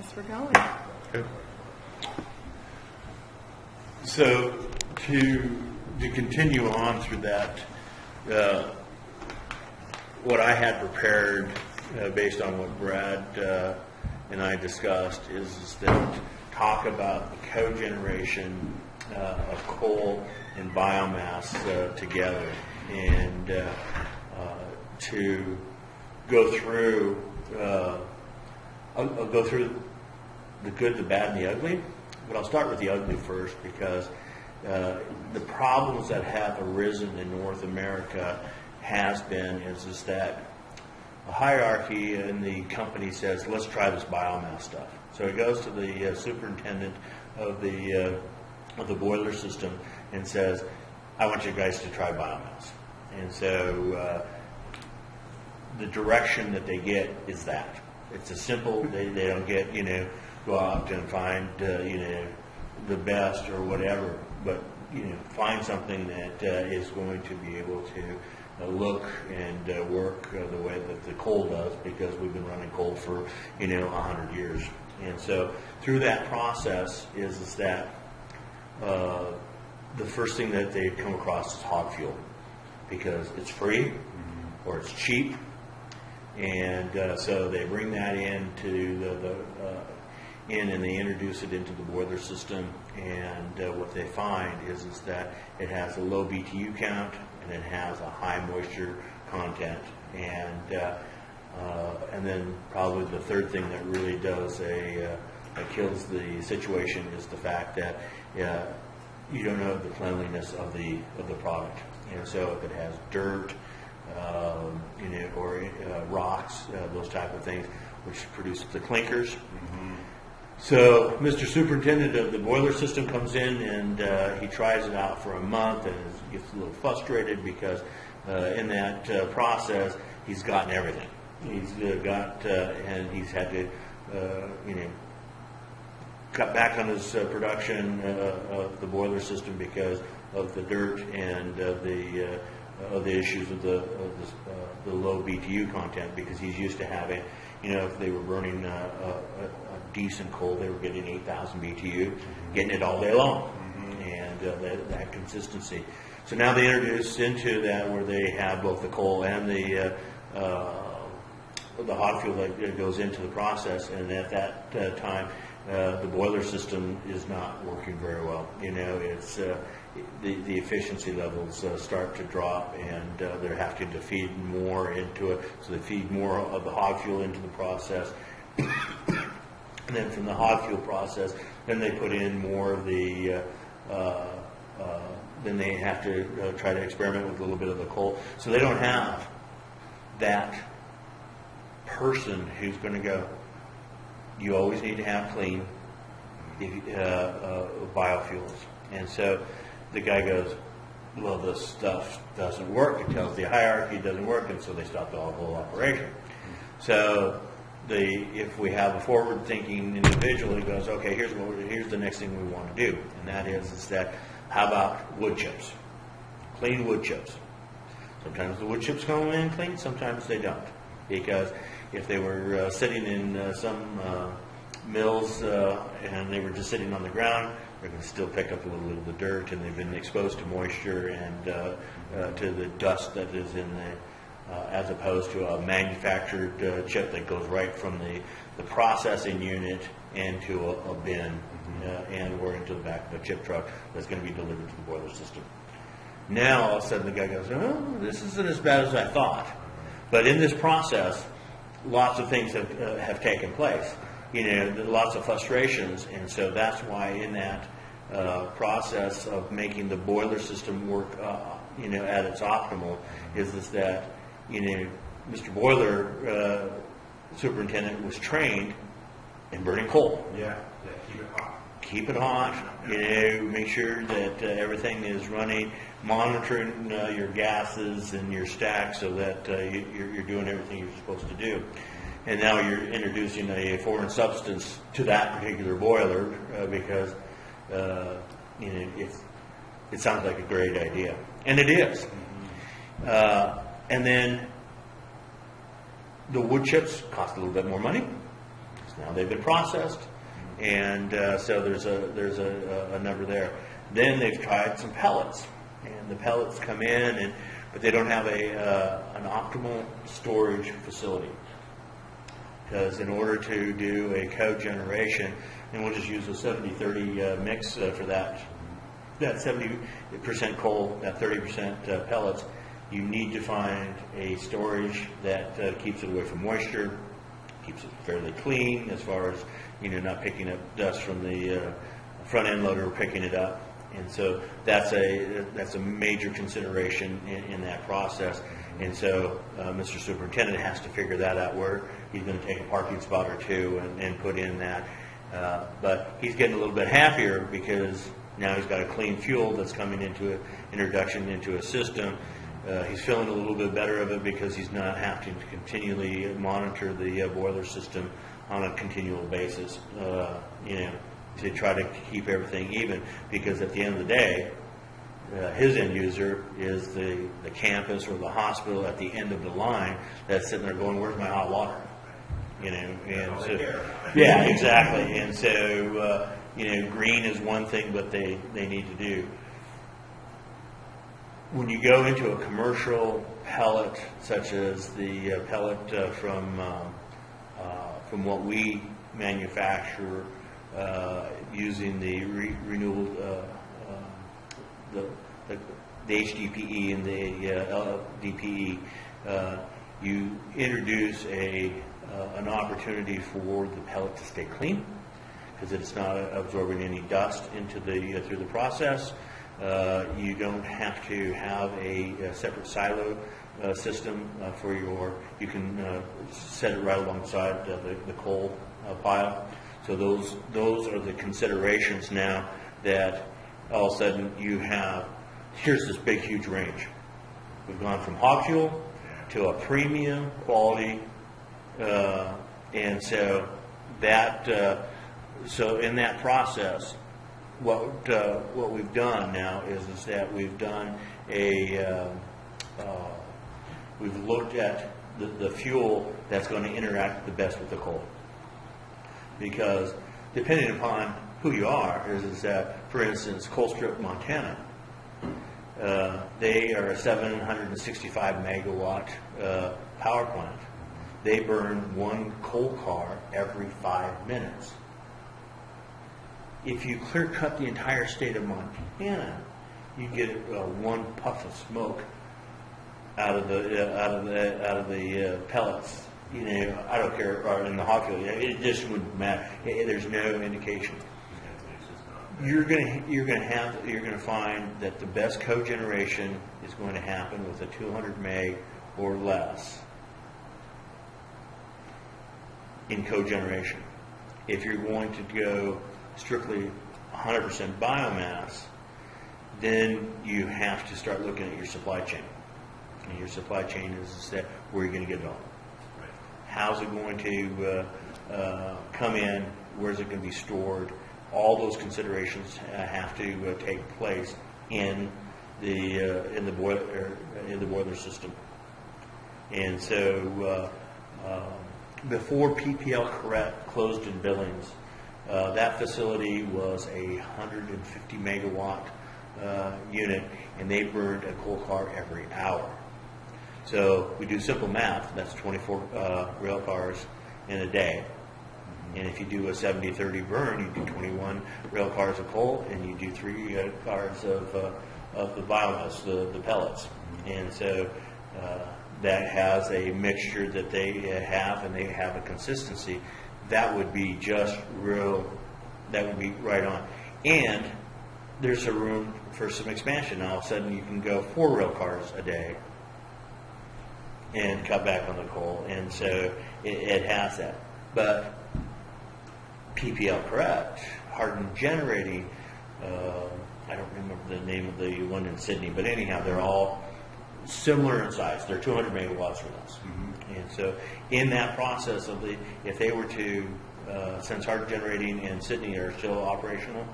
guess we're going. Okay. So to continue on through that, what I had prepared based on what Brad and I discussed is that talk about the cogeneration of coal and biomass together, and to go through. I'll go through the good, the bad, and the ugly, but I'll start with the ugly first because the problems that have arisen in North America is that a hierarchy in the company says, let's try this biomass stuff. So it goes to the superintendent of the boiler system and says, I want you guys to try biomass. And so the direction that they get is that. It's a simple, they don't get, go out and find, the best or whatever, but, find something that is going to be able to look and work the way that the coal does, because we've been running coal for 100 years. And so through that process is that the first thing that they come across is hog fuel, because it's free or it's cheap, and so they bring that into and they introduce it into the boiler system, and what they find is that it has a low BTU count and it has a high moisture content, and then probably the third thing that really does that kills the situation is the fact that you don't know the cleanliness of the product. And so if it has dirt, or rocks, those type of things, which produce the clinkers. So Mr. Superintendent of the boiler system comes in and he tries it out for a month and gets a little frustrated because in that process he's gotten everything. He's and he's had to cut back on his production of the boiler system because of the dirt and of the issues of the low BTU content, because he's used to having, if they were burning a decent coal, they were getting 8,000 BTU, getting it all day long, and that consistency. So now they introduce into that where they have both the coal and the hot fuel that goes into the process, and at that time the boiler system is not working very well. It's the efficiency levels start to drop, and they're having to feed more into it. So they feed more of the hog fuel into the process. And then from the hog fuel process, then they put in more of the, then they have to try to experiment with a little bit of the coal. So they don't have that person who's going to go, you always need to have clean biofuels. And so the guy goes, well, this stuff doesn't work. It tells the hierarchy it doesn't work, and so they stop the whole operation. So if we have a forward-thinking individual who goes, okay, here's the next thing we want to do, and that is that, how about wood chips? Clean wood chips. Sometimes the wood chips come in clean, sometimes they don't, because if they were sitting in some mills and they were just sitting on the ground, they're going to still pick up a little bit of the dirt, and they've been exposed to moisture and to the dust that is in there, as opposed to a manufactured chip that goes right from the processing unit into a bin and or into the back of a chip truck that's going to be delivered to the boiler system. Now all of a sudden the guy goes, oh, this isn't as bad as I thought. But in this process, lots of things have taken place. Lots of frustrations, and so that's why in that process of making the boiler system work, at its optimal, is that Mr. Boiler Superintendent was trained in burning coal. Yeah, keep it hot. Keep it hot. Make sure that everything is running, monitoring your gases and your stacks so that you're doing everything you're supposed to do. And now you're introducing a foreign substance to that particular boiler because it sounds like a great idea, and it is. And then the wood chips cost a little bit more money. Now they've been processed, and so there's a number there. Then they've tried some pellets, and the pellets come in, but they don't have an optimal storage facility. Because in order to do a cogeneration, and we'll just use a 70-30 mix for that 70% coal, that 30% pellets, you need to find a storage that keeps it away from moisture, keeps it fairly clean as far as not picking up dust from the front end loader picking it up. And so that's a major consideration in that process. And so Mr. Superintendent has to figure that out, where he's going to take a parking spot or two and put in that. But he's getting a little bit happier because now he's got a clean fuel that's coming into introduction into a system. He's feeling a little bit better of it because he's not having to continually monitor the boiler system on a continual basis, to try to keep everything even. Because at the end of the day, his end user is the campus or the hospital at the end of the line that's sitting there going, "Where's my hot water?" And so, yeah, exactly. And so, green is one thing, but they need to do. When you go into a commercial pellet, such as the pellet from what we manufacture using the renewable, the HDPE and the LDPE, you introduce an opportunity for the pellet to stay clean because it's not absorbing any dust into through the process. You don't have to have a separate silo system for you can set it right alongside the coal pile. So those are the considerations now that all of a sudden here's this big huge range. We've gone from hog fuel to a premium quality, and so so in that process, what we've done now is that we've done we've looked at the fuel that's going to interact the best with the coal. Because depending upon who you are, is that, for instance, Colstrip, Montana, they are a 765 megawatt power plant. They burn one coal car every 5 minutes. If you clear cut the entire state of Montana, you get one puff of smoke out of the pellets. I don't care, or in the hog fuel, it just wouldn't matter. There's no indication. You're going to find that the best cogeneration is going to happen with a 200 meg or less in cogeneration. If you're going to go strictly 100% biomass, then you have to start looking at your supply chain. And your supply chain is that where you're going to get it all. How's it going to come in? Where's it going to be stored? All those considerations have to take place in the boiler system. And so before PPL closed in Billings, that facility was a 150 megawatt unit, and they burned a coal car every hour. So we do simple math, that's 24 rail cars in a day. And if you do a 70-30 burn, you do 21 rail cars of coal, and you do 3 cars of the biomass, the pellets. And so that has a mixture that they have, and they have a consistency. That would be just that would be right on. And there's a room for some expansion. Now all of a sudden you can go 4 rail cars a day and cut back on the coal, and so it has that. But PPL correct, Hardin Generating, I don't remember the name of the one in Sydney, but anyhow, they're all similar in size. They're 200 megawatts or less. Mm-hmm. And so in that process of if they were to, since Hardin Generating and Sydney are still operational,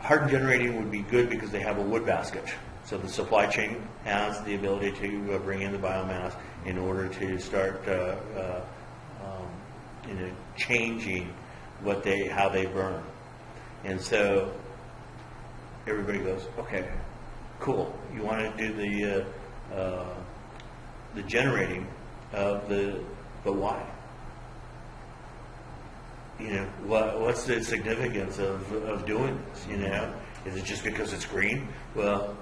Hardin Generating would be good because they have a wood basket. So the supply chain has the ability to bring in the biomass in order to start changing how they burn. And so everybody goes, okay, cool. You want to do the generating of but why? What's the significance of doing this? Is it just because it's green? Well,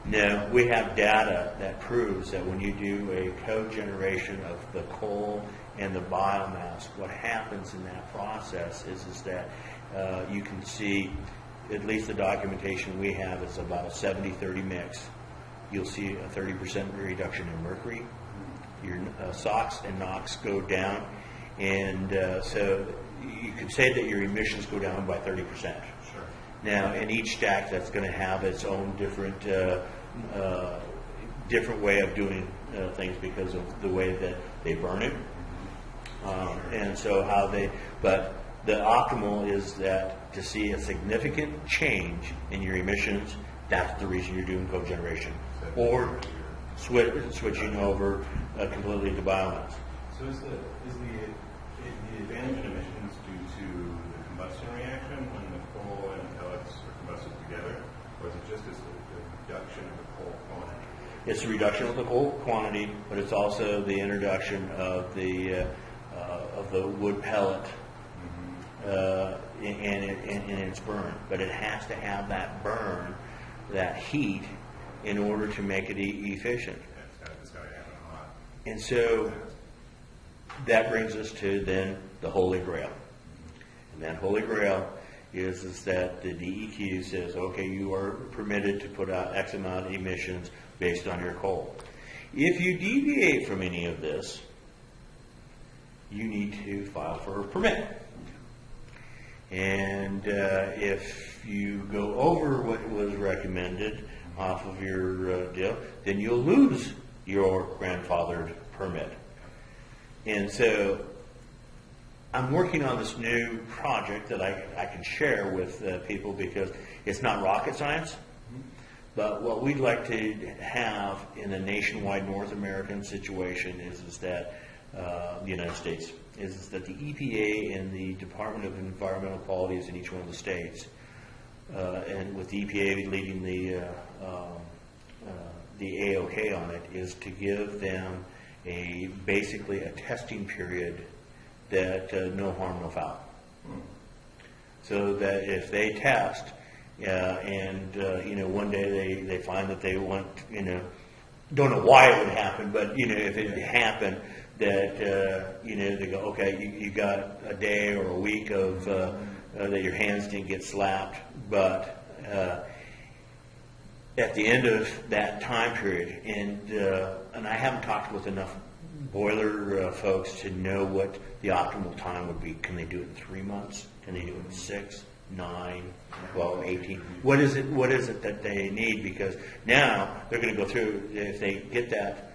no. We have data that proves that when you do a cogeneration of the coal and the biomass, what happens in that process is that you can see, at least the documentation we have is about a 70-30 mix. You'll see a 30% reduction in mercury. Your SOx and NOx go down, and so you could say that your emissions go down by 30%. Sure. Now, in each stack, that's going to have its own different way of doing things because of the way that they burn it, and so but the optimal is that to see a significant change in your emissions, that's the reason you're doing cogeneration, or switching over completely to biomass. So is the advantage in emissions due to the combustion reaction when the coal and pellets are combusted together, or is it just the reduction of the coal quantity? It's the reduction of the coal quantity, but it's also the introduction of the wood pellet and its burn. But it has to have that burn, that heat, in order to make it efficient. It's got to happen a lot. And so that brings us to then the Holy Grail. And that Holy Grail is that the DEQ says, okay, you are permitted to put out X amount of emissions based on your coal. If you deviate from any of this, you need to file for a permit. And if you go over what was recommended off of your deal, then you'll lose your grandfathered permit. And so I'm working on this new project that I can share with people because it's not rocket science. But what we'd like to have in a nationwide North American situation is that the United States is that the EPA and the Department of Environmental Quality is in each one of the states, and with the EPA leading the AOK on it, is to give them basically a testing period that no harm, no foul. So that if they test and one day they find that they want, don't know why it would happen, but if it happened that they go, okay, you got a day or a week of that your hands didn't get slapped, but at the end of that time period, and I haven't talked with enough boiler folks to know what the optimal time would be. Can they do it in 3 months? Can they do it in 6, 9, 12, 18? What is it that they need? Because now they're going to go through, if they get that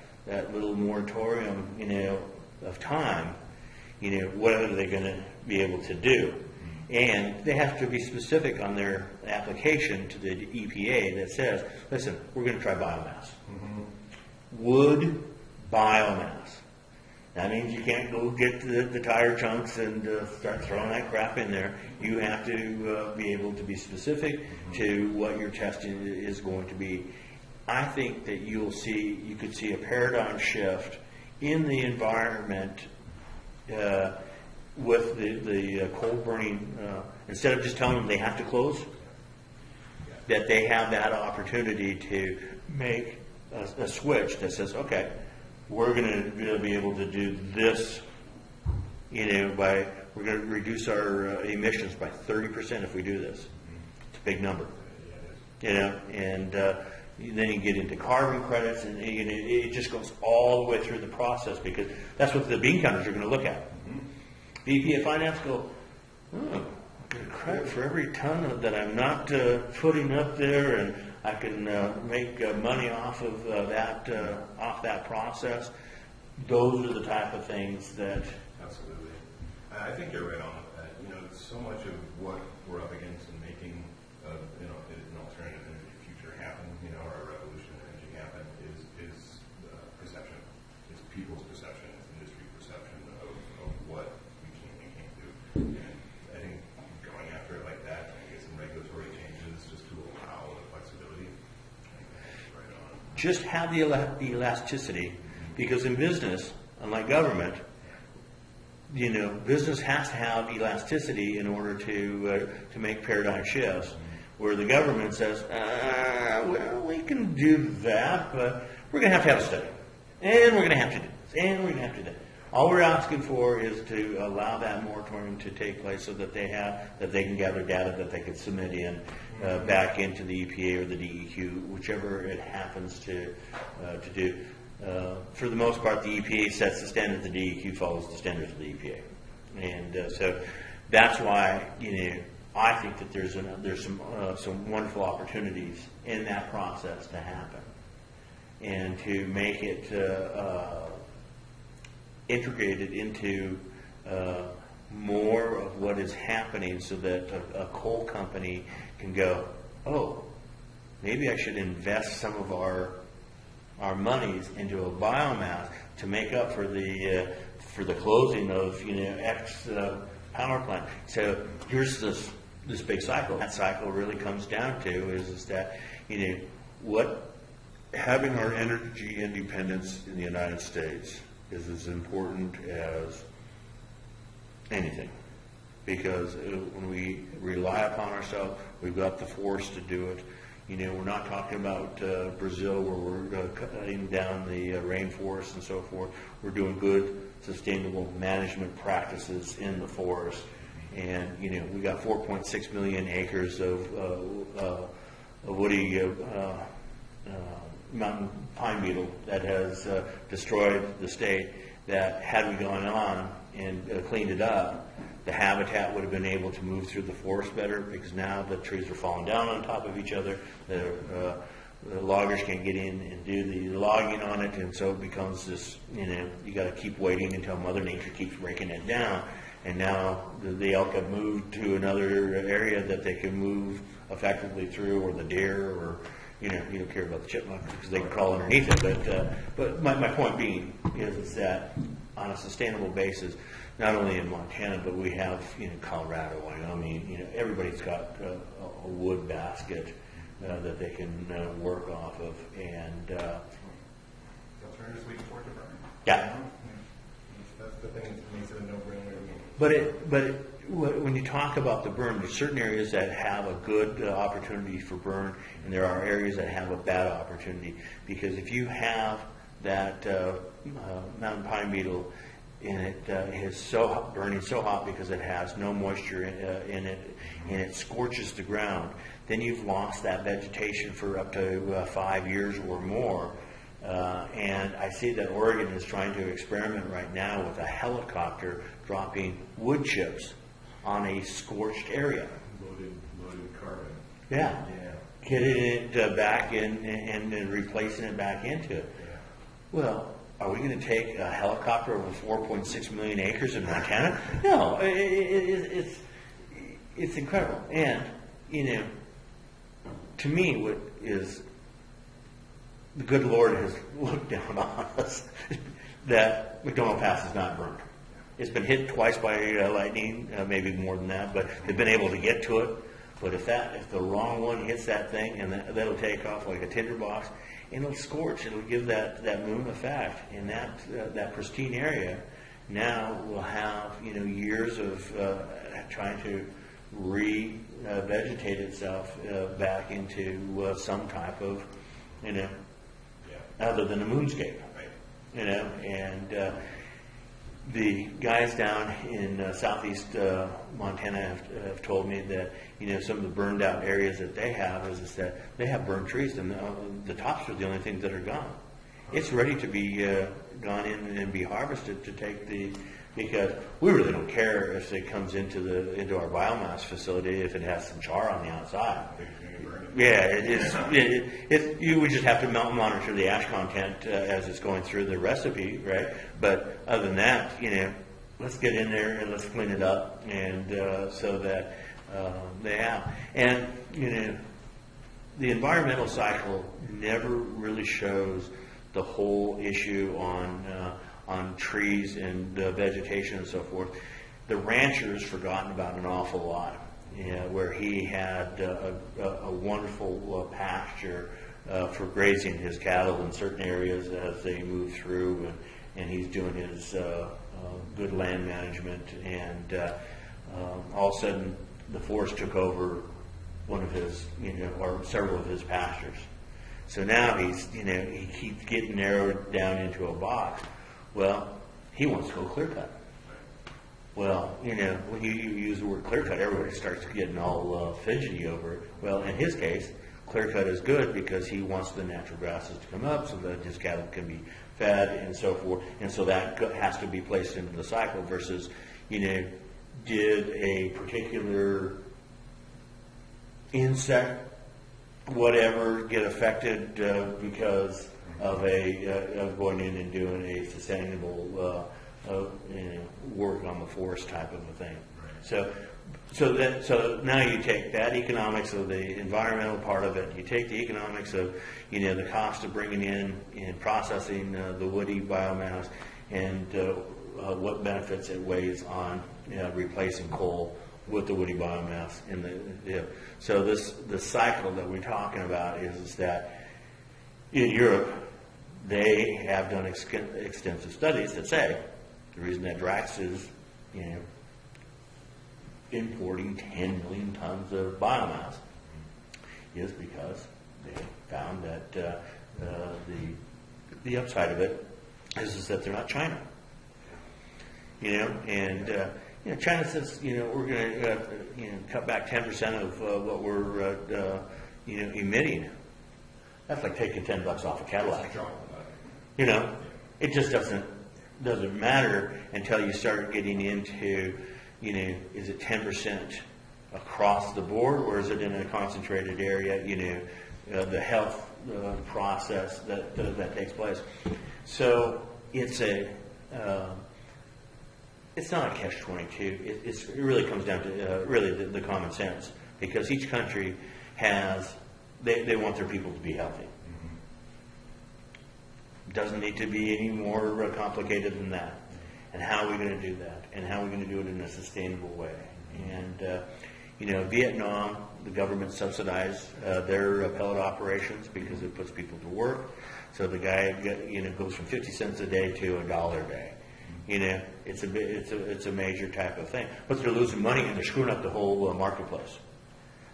little moratorium, of time, what are they going to be able to do? And they have to be specific on their application to the EPA that says, listen, we're going to try biomass. Wood biomass. That means you can't go get the tire chunks and start throwing that crap in there. You have to be able to be specific to what your testing is going to be. I think that you could see a paradigm shift in the environment with the coal burning. Instead of just telling them they have to close, that they have that opportunity to make a switch that says, okay, we're going to be able to do this, we're going to reduce our emissions by 30% if we do this. It's a big number, and then you get into carbon credits, and it just goes all the way through the process because that's what the bean counters are going to look at. The EPA finance go, I get credit for every ton that I'm not putting up there, and I can make money off of that process. Those are the type of things that. Absolutely, I think you're right on with that. So much of what we're up against in making an alternative energy future happen, or a revolution in energy happen, is perception. It's people's perception, it's industry perception of what we can and can't do. just have the elasticity, because in business, unlike government, business has to have elasticity in order to make paradigm shifts. Where the government says, well, we can do that, but we're going to have a study, and we're going to have to do this, and we're going to have to do that. All we're asking for is to allow that moratorium to take place so that they can gather data that they can submit in back into the EPA or the DEQ, whichever it happens to do. For the most part, the EPA sets the standard, the DEQ follows the standards of the EPA, and so that's why I think that there's some wonderful opportunities in that process to happen, and to make it integrated into more of what is happening, so that a coal company can go, oh, maybe I should invest some of our monies into a biomass to make up for the closing of X power plant. So here's this big cycle. That cycle really comes down to is that what having our energy independence in the United States is as important as anything, because when we rely upon ourselves, we've got the force to do it. We're not talking about Brazil, where we're cutting down the rainforest and so forth. We're doing good, sustainable management practices in the forest. And, we got 4.6 million acres of woody mountain pine beetle that has destroyed the state, that had we gone on and cleaned it up, the habitat would have been able to move through the forest better, because now the trees are falling down on top of each other. The loggers can't get in and do the logging on it, and so it becomes this, you got to keep waiting until Mother Nature keeps breaking it down. And now the elk have moved to another area that they can move effectively through, or the deer, or you don't care about the chipmunk because they can crawl underneath it. But my point being is that on a sustainable basis, not only in Montana, but we have Colorado, Wyoming. Everybody's got a wood basket that they can work off of, and Alternatives we can afford to burn. yeah. That's the thing that makes it a no-brainer to me. But when you talk about the burn, there's certain areas that have a good opportunity for burn, and there are areas that have a bad opportunity. Because if you have that mountain pine beetle, and it is burning so hot because it has no moisture in it, and it scorches the ground, then you've lost that vegetation for up to 5 years or more. And I see that Oregon is trying to experiment right now with a helicopter dropping wood chips on a scorched area. Loaded carbon. Yeah. Getting it back in and replacing it back into it. Yeah. Well, are we going to take a helicopter over 4.6 million acres in Montana? No, it's incredible. And, to me, what is the good Lord has looked down on us that McDonald Pass is not burned. It's been hit twice by lightning, maybe more than that, but they've been able to get to it. But if the wrong one hits that thing, and that'll take off like a tinderbox, and it'll scorch. It'll give that moon effect, and that pristine area now will have years of trying to vegetate itself back into some type of other than a moonscape, and the guys down in southeast Montana have told me that some of the burned out areas that they have is that they have burned trees, and the tops are the only things that are gone. It's ready to be gone in and be harvested to take because we really don't care if it comes into our biomass facility if it has some char on the outside. Yeah, you would just have to monitor the ash content as it's going through the recipe, right? But other than that, let's get in there and let's clean it up, and so that they have. And the environmental cycle never really shows the whole issue on trees and vegetation and so forth. The rancher's forgotten about an awful lot. Where he had a wonderful pasture for grazing his cattle in certain areas as they move through, and he's doing his good land management, and all of a sudden the forest took over one of his, or several of his pastures. So now he keeps getting narrowed down into a box. Well, he wants to go clear cut. Well, when you use the word clear cut, everybody starts getting all fidgety over it. Well, in his case, clear cut is good because he wants the natural grasses to come up so that his cattle can be fed and so forth. And so that has to be placed into the cycle versus, did a particular insect, whatever, get affected because of going in and doing a sustainable work on the forest type of a thing. Right. So now you take that economics of the environmental part of it, you take the economics of the cost of bringing in and processing the woody biomass, and what benefits it weighs on replacing coal with the woody biomass so the cycle that we're talking about is that in Europe they have done extensive studies that say the reason that Drax is importing 10 million tons of biomass is because they found that the upside of it is that they're not China. China says, we're going to cut back 10% of what we're emitting. That's like taking $10 off a Cadillac. It just doesn't matter until you start getting into, is it 10% across the board, or is it in a concentrated area? The health process that takes place. So it's not a catch-22. It really comes down to really the common sense, because each country they want their people to be healthy. It doesn't need to be any more complicated than that. And how are we going to do that? And how are we going to do it in a sustainable way? And Vietnam, the government subsidized their pellet operations because it puts people to work. So the guy goes from 50 cents a day to $1 a day. It's a major type of thing. But they're losing money and they're screwing up the whole marketplace.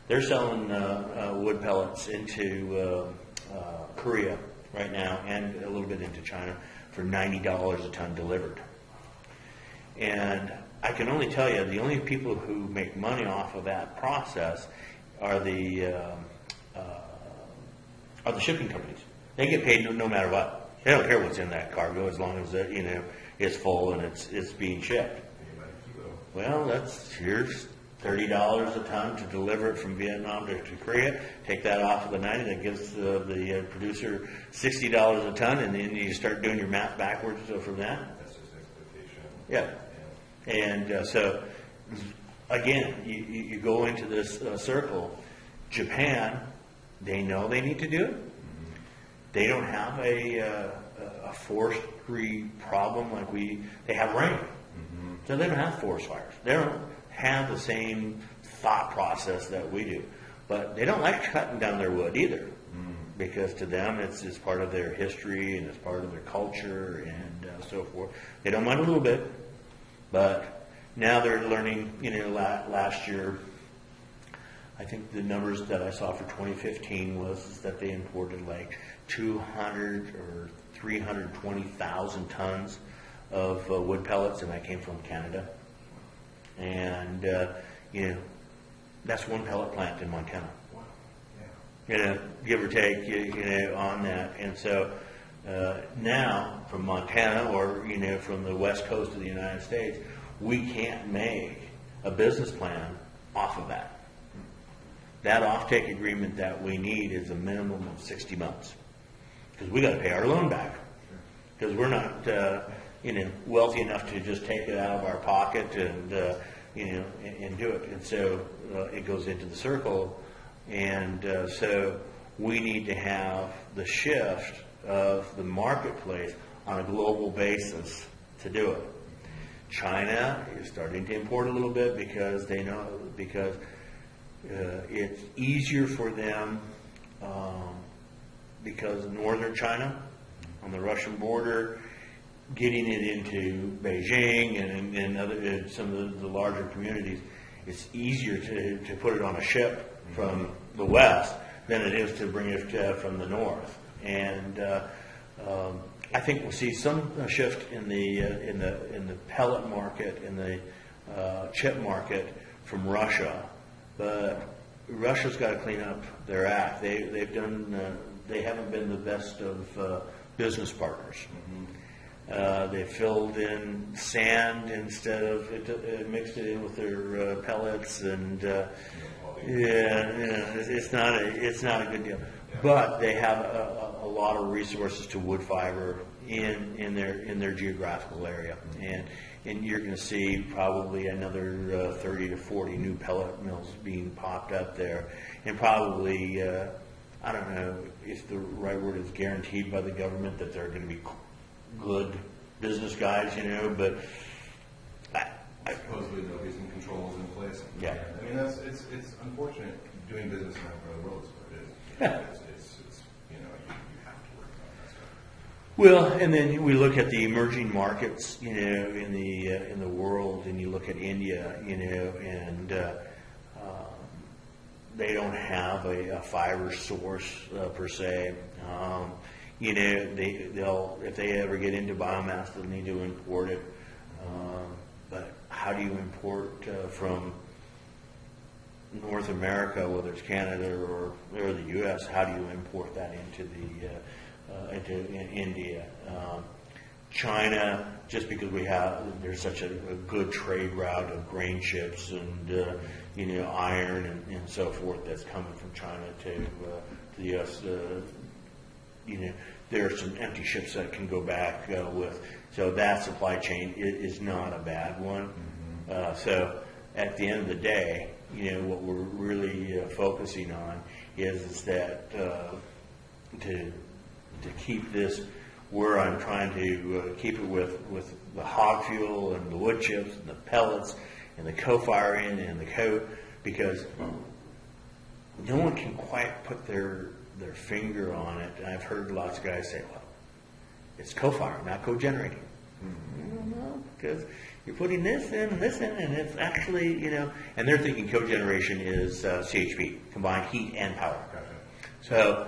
They're selling wood pellets into Korea right now and a little bit into China for $90 a ton delivered. And I can only tell you, the only people who make money off of that process are the shipping companies. They get paid no matter what. They don't care what's in that cargo as long as it's full and it's being shipped. Well, here's $30 a ton to deliver it from Vietnam to Korea. Take that off of the 90, that gives the producer $60 a ton, and then you start doing your math backwards from that. That's just expectation. Yeah. And so, again, you go into this circle. Japan, they know they need to do it. Mm-hmm. They don't have a forestry problem like they have rain. Mm-hmm. So they don't have forest fires. They don't have the same thought process that we do. But they don't like cutting down their wood either, because to them it's part of their history and it's part of their culture and so forth. They don't mind a little bit, but now they're learning. Last year, I think the numbers that I saw for 2015 was that they imported like 200 or 320,000 tons of wood pellets, and that came from Canada. And that's one pellet plant in Montana. Wow. Give or take, on that. And so now from Montana or from the west coast of the United States, we can't make a business plan off of that. That offtake agreement that we need is a minimum of 60 months, because we got to pay our loan back, because we're not wealthy enough to just take it out of our pocket and and do it. And so it goes into the circle, and so we need to have the shift of the marketplace on a global basis to do it. China is starting to import a little bit because it's easier for them because of northern China, on the Russian border, getting it into Beijing and other some of the larger communities, it's easier to put it on a ship from the west than it is to bring it from the north. And I think we'll see some shift in the pellet market, in the chip market from Russia, but Russia's got to clean up their act. They haven't been the best of business partners. They filled in sand instead of mixed it in with their pellets, and it's not a good deal. But they have a lot of resources to wood fiber in their geographical area, and you're going to see probably another 30 to 40 new pellet mills being popped up there, and probably I don't know if the right word is guaranteed by the government that they're going to be good business guys, but supposedly there'll be some controls in place. Yeah. I mean, it's unfortunate doing business in that part of the world is what it is. Yeah. It's you have to work on that stuff. Well, and then we look at the emerging markets, in the world, and you look at India, and they don't have a fiber source per se. They'll if they ever get into biomass, they'll need to import it. But how do you import from North America, whether it's Canada or the U.S.? How do you import that into India? China, just because there's such a good trade route of grain ships and iron and so forth that's coming from China to the U.S. There are some empty ships that can go back with. So that supply chain is not a bad one. So at the end of the day, what we're really focusing on is that to keep this where I'm trying to keep it with the hog fuel and the wood chips and the pellets and the co-firing and the because no one can quite put their finger on it. And I've heard lots of guys say, well, it's co-firing, not cogenerating. I don't know, because you're putting this in, and it's actually, and they're thinking cogeneration is CHP, combined heat and power. So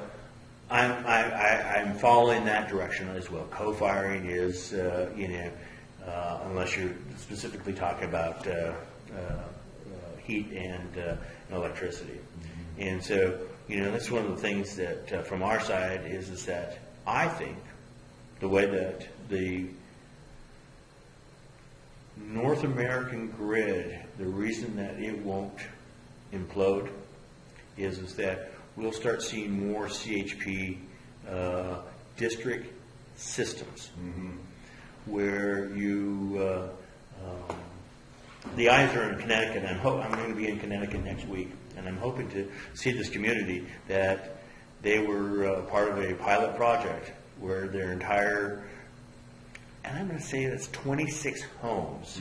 I'm following that direction as well. Co-firing is, unless you're specifically talking about heat and electricity. And so, that's one of the things that from our side is that I think the way that the North American grid, the reason that it won't implode is that we'll start seeing more CHP district systems where the eyes are in Connecticut. I'm going to be in Connecticut next week, and I'm hoping to see this community that they were part of a pilot project where their entire, and I'm going to say that's 26 homes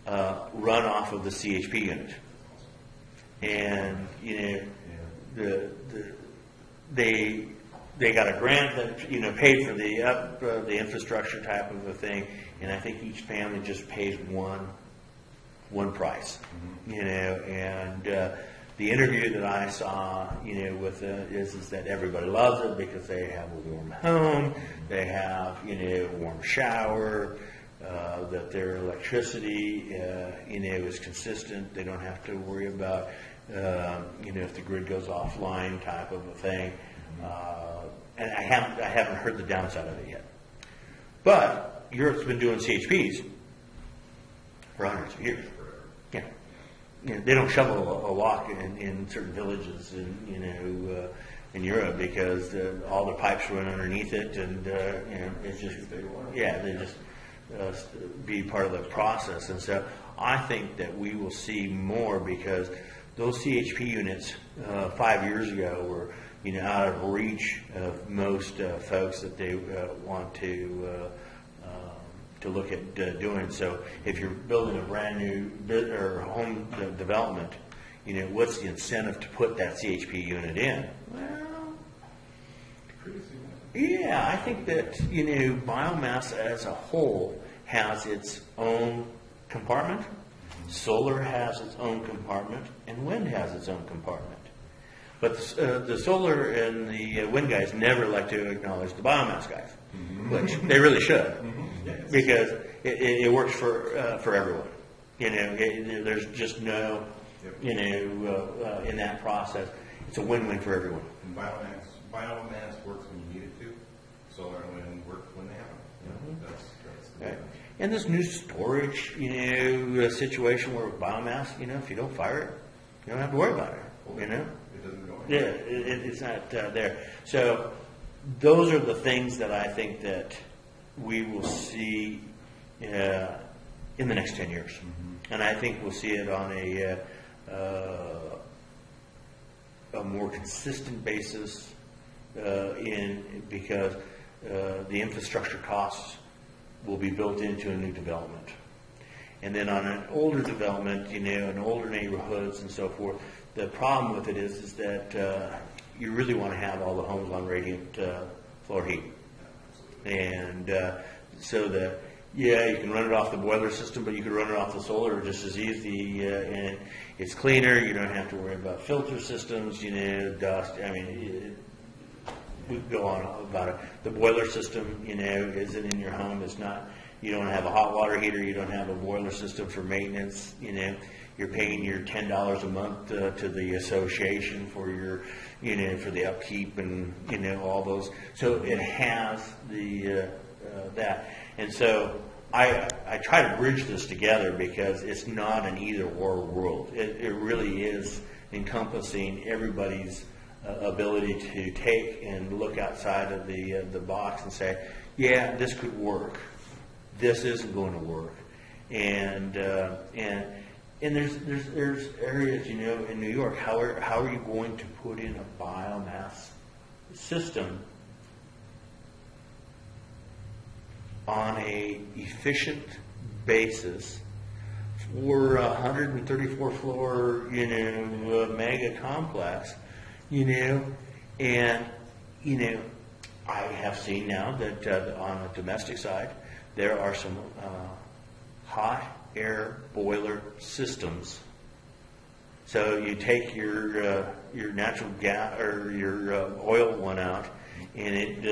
run off of the CHP unit. And, they got a grant that, paid for the infrastructure type of a thing, and I think each family just pays one price, and the interview that I saw, with is that everybody loves it because they have a warm home, they have, a warm shower, that their electricity, is consistent. They don't have to worry about, if the grid goes offline type of a thing. And I haven't heard the downside of it yet. But Europe's been doing CHPs for hundreds of years. Yeah. They don't shovel a walk in certain villages in Europe because all the pipes run underneath it, and it's just they just be part of the process. And so I think that we will see more because those CHP units 5 years ago were out of reach of most folks that they want to look at doing. So if you're building a brand new home development, what's the incentive to put that CHP unit in? Well, pretty significant. Yeah, I think that, biomass as a whole has its own compartment. Solar has its own compartment, and wind has its own compartment. But the solar and the wind guys never like to acknowledge the biomass guys, which they really should, because it works for everyone. There's just no, in that process, it's a win-win for everyone. And biomass works when you need it to. Solar and wind work when they happen. That's the Right. And this new storage, situation where with biomass, if you don't fire it, you don't have to worry about it. It doesn't go Yeah, anywhere. it's not there. So those are the things that I think that we will see in the next 10 years. And I think we'll see it on a more consistent basis because the infrastructure costs will be built into a new development. And then on an older development, in older neighborhoods and so forth, the problem with it is that you really want to have all the homes on radiant floor heat. And so that, you can run it off the boiler system, but you can run it off the solar just as easy, and it's cleaner. You don't have to worry about filter systems, dust. I mean, we go on about it. The boiler system, isn't in your home. It's not. You don't have a hot water heater. You don't have a boiler system for maintenance. You're paying your $10 a month to the association for your, for the upkeep and all those. So it has the that, and so I try to bridge this together because it's not an either or world. It really is encompassing everybody's ability to take and look outside of the box and say, yeah, this could work. This isn't going to work, and there's areas in New York. How are you going to put in a biomass system on a efficient basis for a 134 floor mega complex, and I have seen now that on the domestic side there are some hot air boiler systems. So you take your natural gas or your oil one out, and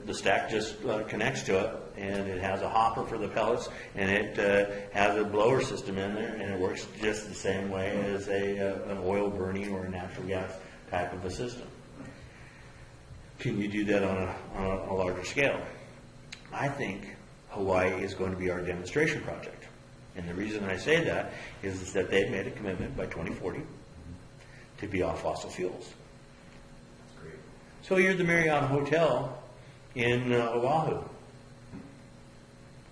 the stack just connects to it, and it has a hopper for the pellets, and it has a blower system in there, and it works just the same way as an oil burning or a natural gas type of a system. Can you do that on a larger scale? I think Hawaii is going to be our demonstration project. And the reason I say that is that they've made a commitment by 2040 to be off fossil fuels. That's great. So you're the Marriott Hotel in Oahu.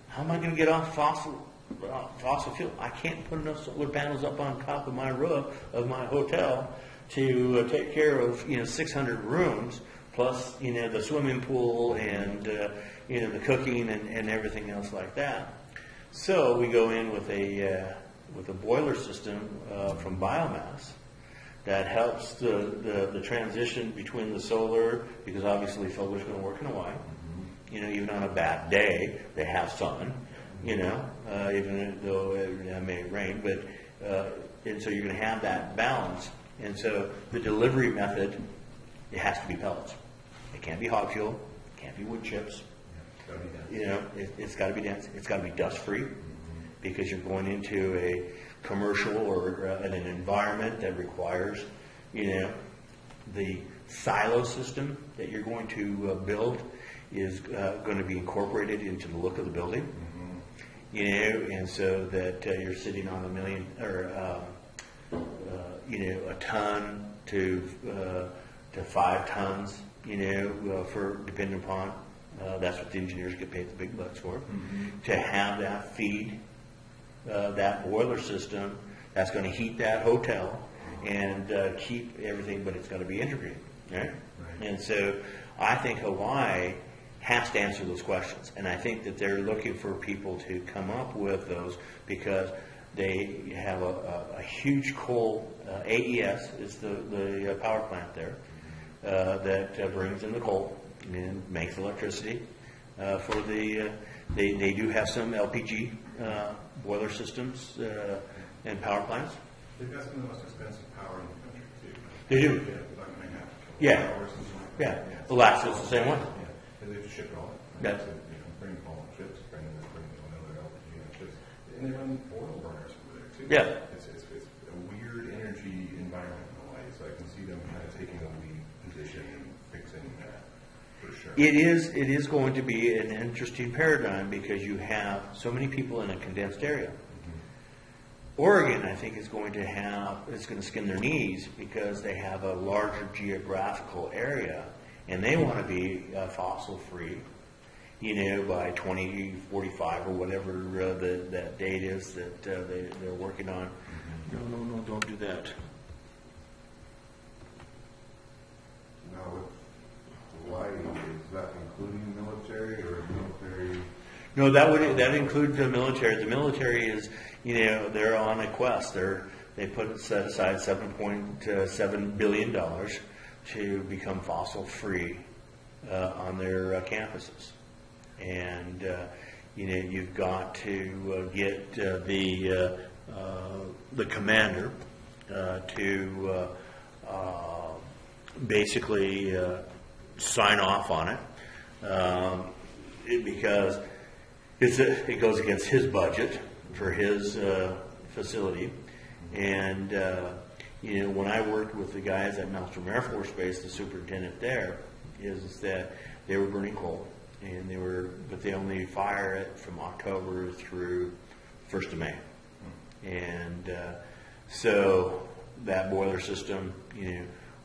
How am I going to get off fossil fuel? I can't put enough solar panels up on top of my roof of my hotel to take care of 600 rooms plus the swimming pool and the cooking and everything else like that. So we go in with a boiler system from biomass that helps the transition between the solar, because obviously solar is going to work in Hawaii. Even on a bad day, they have sun. Even though it may rain, but and so you're going to have that balance. And so the delivery method, it has to be pellets. It can't be hog fuel. It can't be wood chips. It's got to be dense. It's got to be dust free, because you're going into a commercial or an environment that requires, the silo system that you're going to build is going to be incorporated into the look of the building. And so that you're sitting on 1 million or a ton to 5 tons, for depending upon. That's what the engineers get paid the big bucks for. To have that feed, that boiler system that's going to heat that hotel and keep everything, but it's got to be integrated. Right? And so I think Hawaii has to answer those questions. And I think that they're looking for people to come up with those, because they have a huge coal, AES is the power plant there, that brings in the coal. and makes electricity for the. They do have some LPG boiler systems and power plants. They've got some of the most expensive power in the country, too. They do. Yeah, about and a half. Yeah. Hours and something like Yeah. that. Alaska's the same way. Yeah. And they've shipped all. Yeah. So, bring home ships, bring another LPG on ships. And they run oil burners over there, too. Yeah. It's a weird energy environment in a way, so I can see them kind of taking a lead position and fixing that, for sure. It is going to be an interesting paradigm because you have so many people in a condensed area. Oregon, I think, is going to skin their knees because they have a larger geographical area and they want to be fossil free, by 2045 or whatever that date is that they're working on. No, don't do that. Now, with lighting, is that including military or military? No, that includes the military. The military is, they're on a quest. They set aside $7.7 billion to become fossil free on their campuses, and you've got to get the commander to basically sign off on it because it goes against his budget for his facility. And, when I worked with the guys at Malmstrom Air Force Base, the superintendent there, is that they were burning coal, but they only fire it from October through 1st of May. And so that boiler system,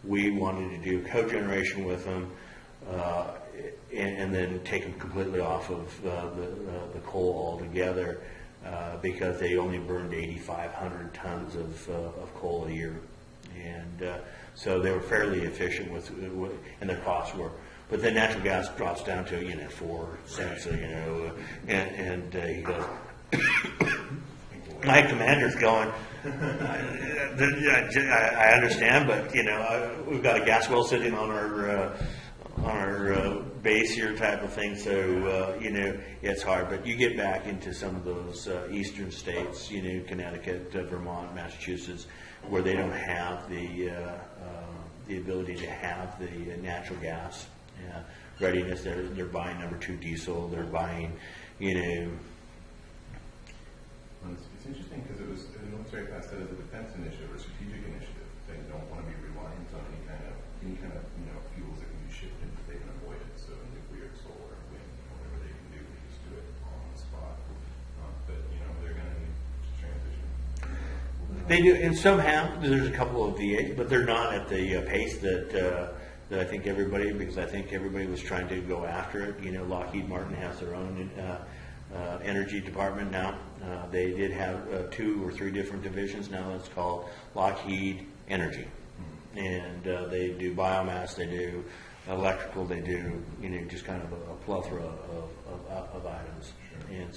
we wanted to do cogeneration with them, and then take them completely off of the coal altogether, because they only burned 8,500 tons of coal a year, and so they were fairly efficient and their costs were. But then natural gas drops down to 4 cents, and he goes. My commander's going, I understand, but we've got a gas well sitting on our base here, type of thing. So it's hard. But you get back into some of those eastern states, Connecticut, Vermont, Massachusetts, where they don't have the ability to have the natural gas readiness. They're buying number 2 diesel. They're buying, It's interesting because the military passed that as a defense initiative or a strategic initiative. They don't want to be reliant on any kind of fuels that can be shipped in if they can avoid it. So nuclear, solar, wind, whatever they can do, they just do it on the spot. But they're going to need to transition. They do, and some have. There's a couple of V8s, but they're not at the pace that I think everybody, because I think everybody was trying to go after it. Lockheed Martin has their own energy department now. They did have 2 or 3 different divisions. Now it's called Lockheed Energy, and they do biomass, they do electrical, they do just kind of a plethora of items. Sure. And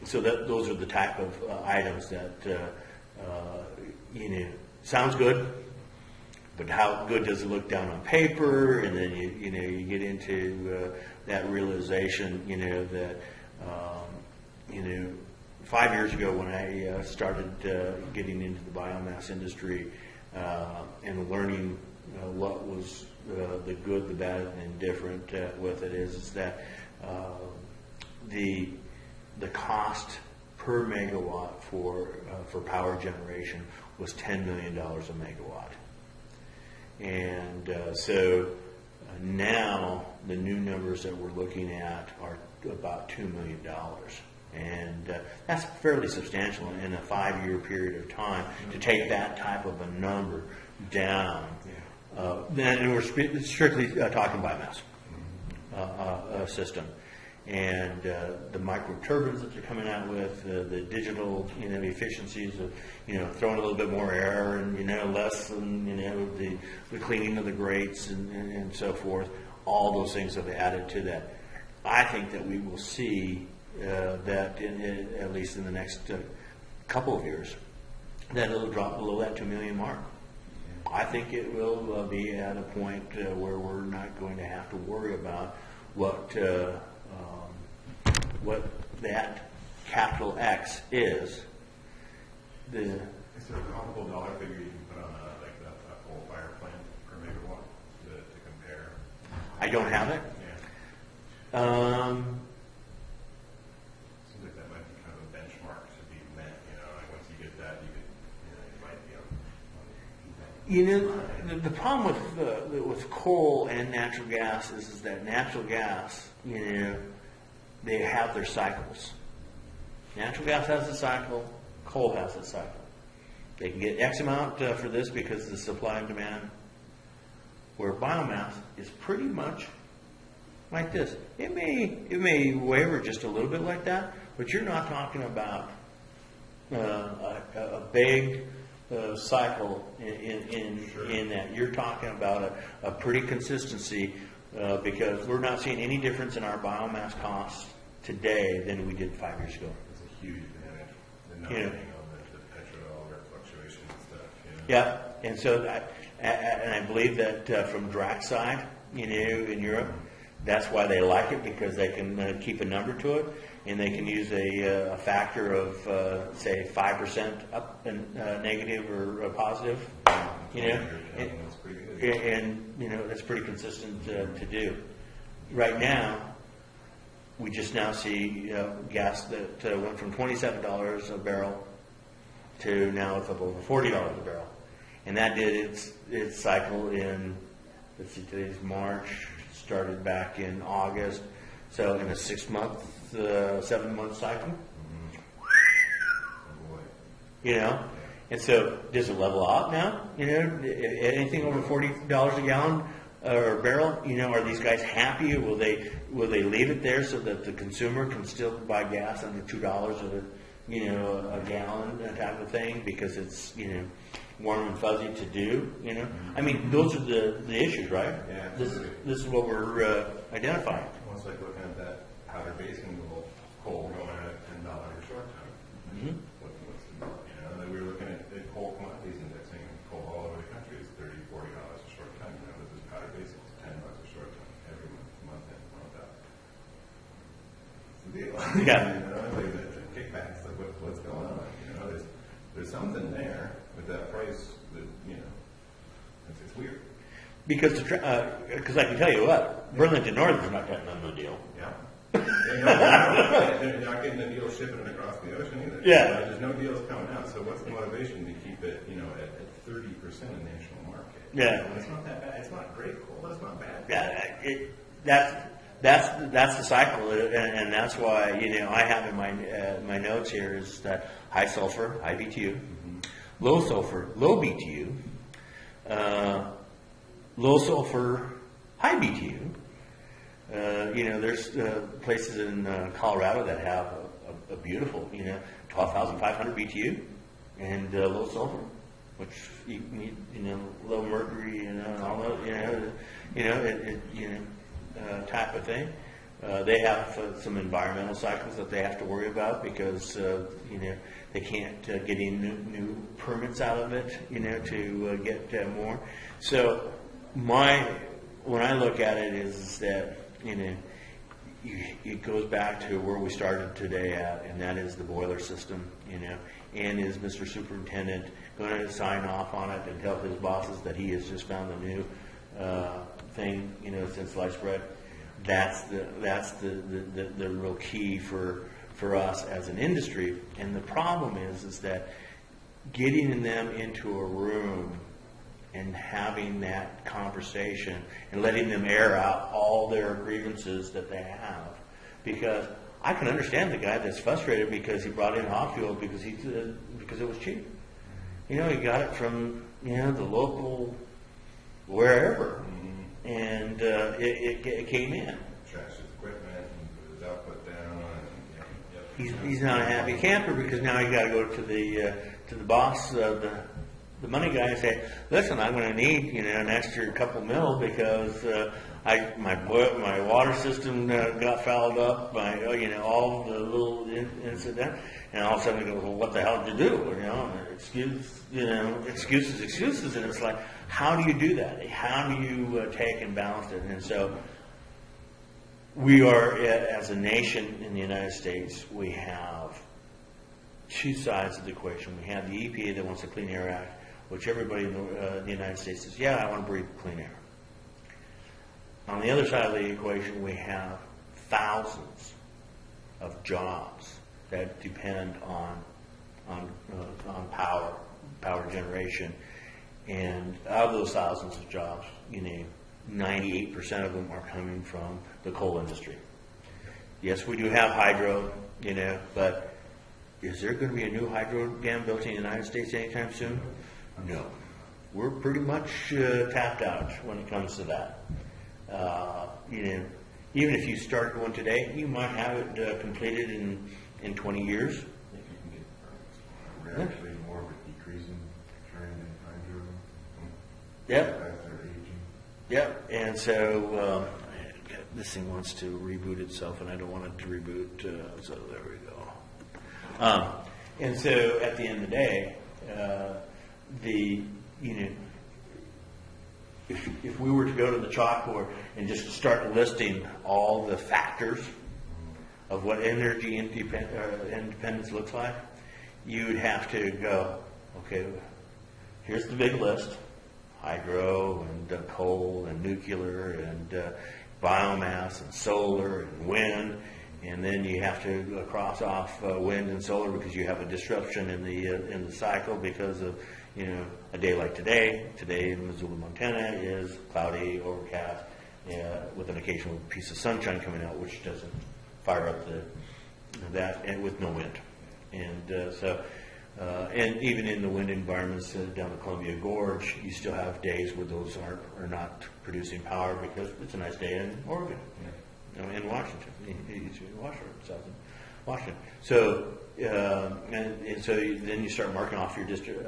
so those are the type of items that sounds good. But how good does it look down on paper? And then you get into that realization, that 5 years ago when I started getting into the biomass industry and learning what was the good, the bad, and indifferent with it is that the cost per megawatt for power generation was $10 million a megawatt. And so now the new numbers that we're looking at are about $2 million. And that's fairly substantial in a 5-year period of time to take that type of a number down. And we're strictly talking biomass system. And the micro turbines that they're coming out with, the digital efficiencies of throwing a little bit more air and less than the cleaning of the grates and so forth. All those things have added to that. I think that we will see that at least in the next couple of years that it'll drop below that 2 million mark. I think it will be at a point where we're not going to have to worry about what that capital X is. Is there a comparable dollar figure you can put on a coal fire plant per megawatt to compare? I don't have it. Yeah. Seems like that might be kind of a benchmark to be met. Like once you get that, you might be on. The problem with coal and natural gas is that natural gas, they have their cycles. Natural gas has a cycle. Coal has a cycle. They can get X amount for this because of the supply and demand. Where biomass is pretty much like this. It may waver just a little bit like that, but you're not talking about a big cycle in that. You're talking about a pretty consistency because we're not seeing any difference in our biomass costs today than we did 5 years ago. It's a huge advantage. The not being on the petrodollar fluctuations and stuff. Yeah, and so and I believe that from Drax side, in Europe, that's why they like it, because they can keep a number to it, and they can use a factor of say 5% up and negative or positive, That's pretty good. and that's pretty consistent to do. Right now, we just now see gas that went from $27 a barrel to now it's up over $40 a barrel, and that did its cycle in, let's see, today's March, started back in August, so in a 6-month, 7-month cycle. Oh boy. And so does it level out now? Anything over $40 a gallon or a barrel, are these guys happy? Will they leave it there so that the consumer can still buy gas under $2 a gallon, that type of thing, because it's warm and fuzzy to do? I mean, those are the issues, right? Yeah. This is what we're identifying. Almost like looking at that Powder Basin coal going at $10 a short ton. Mm-hmm. And then we were looking at coal commodities indexing, coal all over the country is $30, $40 a short ton. This is Powder Basin, it's $10 a short ton every month in, month out. It's the deal. Yeah. Like the kickbacks, like what's going on? There's something there with that price that it's weird. Because I can tell you what, Burlington Northern's not getting none of the deal. Yeah. They're not getting a deal shipping it across the ocean either. Yeah. There's no deals coming out. So what's the motivation to keep it, at 30% in the national market? Yeah. It's not that bad. It's not great coal, but it's not bad. Yeah, that's the cycle, and that's why I have in my notes here is that high sulfur, high BTU, low sulfur, low BTU, low sulfur, high BTU. There's places in Colorado that have a beautiful, 12,500 BTU and low sulfur, which you need, low mercury, and all that, type of thing. They have some environmental cycles that they have to worry about because they can't get any new permits out of it, to get more. So when I look at it is that it goes back to where we started today at, and that is the boiler system, and is Mr. Superintendent going to sign off on it and tell his bosses that he has just found a new thing, since sliced bread? That's the real key for us as an industry. And the problem is that getting them into a room and having that conversation and letting them air out all their grievances that they have, because I can understand the guy that's frustrated because he brought in hot fuel because it was cheap. He got it from the local wherever, and it came in. Trash his equipment and put his output down. He's not a happy camper because now he got to go to the boss, the the money guy and say, listen, I'm going to need, an extra couple mil because my water system got fouled up by, all the little incident, and all of a sudden we go, well, what the hell did you do? Excuses, and it's like, how do you do that? How do you take and balance it? And so we are, as a nation in the United States, we have two sides of the equation. We have the EPA that wants the Clean Air Act, which everybody in the United States says, yeah, I want to breathe clean air. On the other side of the equation, we have thousands of jobs that depend on power generation, and out of those thousands of jobs, 98% of them are coming from the coal industry. Yes, we do have hydro, but is there going to be a new hydro dam built in the United States anytime soon? No. We're pretty much tapped out when it comes to that. Even if you start one today, you might have it completed in 20 years. We're actually more of a decreasing trend in hydro. Yep. As they're aging. Yep. And so this thing wants to reboot itself, and I don't want it to reboot. So there we go. And so at the end of the day, if we were to go to the chalkboard and just start listing all the factors of what energy independence looks like, you'd have to go, okay, here's the big list: hydro and coal and nuclear and biomass and solar and wind, and then you have to cross off wind and solar because you have a disruption in the cycle because of a day like today. Today in Missoula, Montana is cloudy, overcast, with an occasional piece of sunshine coming out, which doesn't fire up that, and with no wind. And and even in the wind environments down the Columbia Gorge, you still have days where those are not producing power because it's a nice day in Oregon, in Washington, in Washington. So and so then you start marking off your district.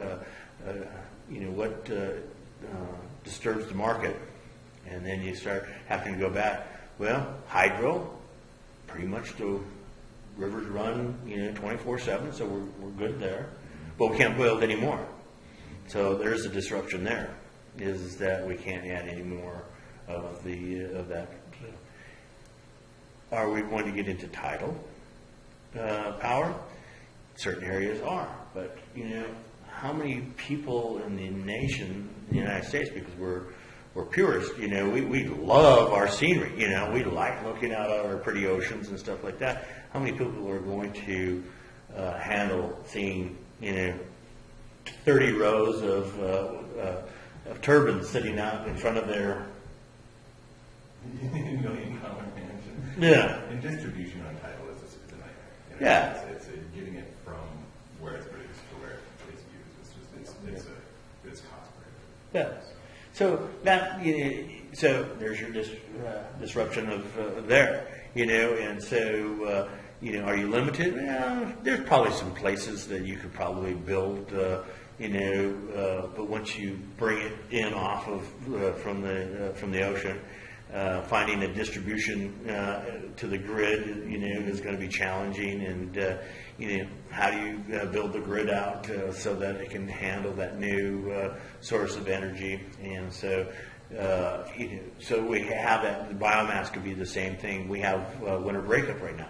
What disturbs the market, and then you start having to go back. Well, hydro, pretty much the rivers run 24/7, so we're good there, but we can't build anymore. So there's a disruption there. Is that we can't add any more of that. Are we going to get into tidal power? Certain areas are, but how many people in the nation, the United States, because we're purists, we love our scenery, we like looking out at our pretty oceans and stuff like that. How many people are going to handle seeing, 30 rows of turbines sitting out in front of their $1,000,000 mansion? Yeah. And distribution on title is a nightmare. Yeah. It's getting it from where it's produced to where it's used. It's cost prohibitive. Yeah. So that so there's your disruption of there, and so are you limited? Well, there's probably some places that you could probably build, but once you bring it in off of from the ocean, finding a distribution to the grid, is going to be challenging, and how do you build the grid out so that it can handle that new source of energy? And so, so we have that. The biomass could be the same thing. We have winter breakup right now.